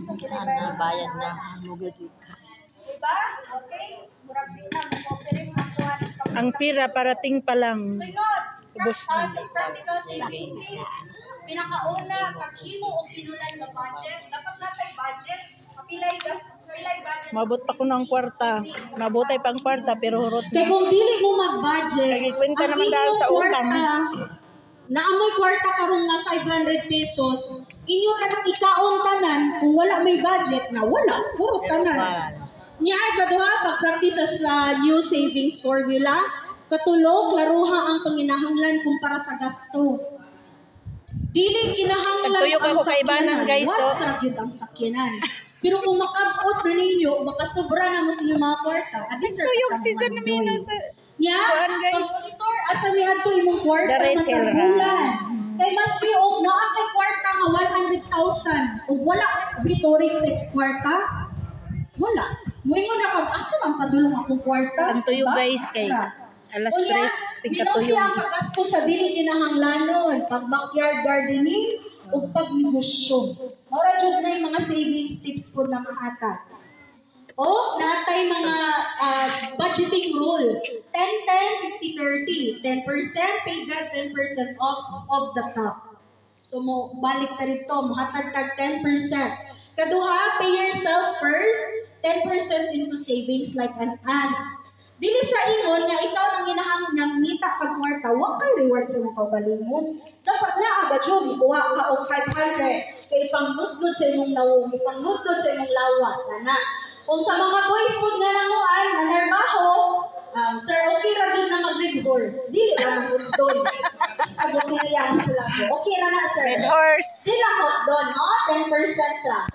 Na bayad na. Diba? Okay? Murag di na mag-operate ang tuwan. Ang pira parating pa lang. Ubos na. Sa practical savings tips, pinakauna, paghimo o pinulan na budget. Dapat natay budget. Pilay budget. Mabot pa ko ng kwarta. Mabutay pang kwarta pero hurot Kaya na. kung dili mo mag-budget, Nagkikwenta naman dahil sa utang. Naamoy kwarta karong nga 500 pesos, inyo ra nang ikaon tanan kung wala may budget na wala, puro tanan. Nya ay kaduha pag-practice sa new savings formula, katulog laruha ang panginahanglan kumpara sa gasto. Dili kinahanglan Nagtuyok ako kay Ibanan, guys, so. Sa gyud ang sakyanan. Pero kung makabot na ninyo, makasobra na mo sa inyong mga kwarta, Tuyok si John Namino sa... nya, Kuan, guys. pag-monitor asa mi adto imong kwarta Diretso ra. matagbulan. Kay maski og naa kay kwarta nga 100,000, ug wala ka bitorik sa kwarta, wala. Moingon ra kag asa man padulong akong kwarta. Ang tuyok, guys, kay alas 3 tingkatuyok. Ang paggasto sa dili kinahanglanon, pag backyard gardening ug pag negosyo. Mora jud na yung mga savings tips po na mahatag. O natay mga budgeting rule. 10-10, 50-30. 10% paid God, 10% of the top. So mo balik ta dito, mahatag kag 10%. Kaduha, pay yourself first, 10% into savings like an ad. Dili sa ingon nga ikaw nang ginahanglan ngita kag kwarta, wa kay reward sa mga kabalingon. Dapat na agad jud buha ka og 500 kay pangnudlod sa imong lawom, pangnudlod sa imong lawas ana. Kung sa mga boys food nga nanguan, nanarbaho, sir, okay ra jud na mag-reverse. Dili ra magudon. Abo kiniya ko lang. Okay ra na sir. Red horse. Sila ko doon, no? 10% lang.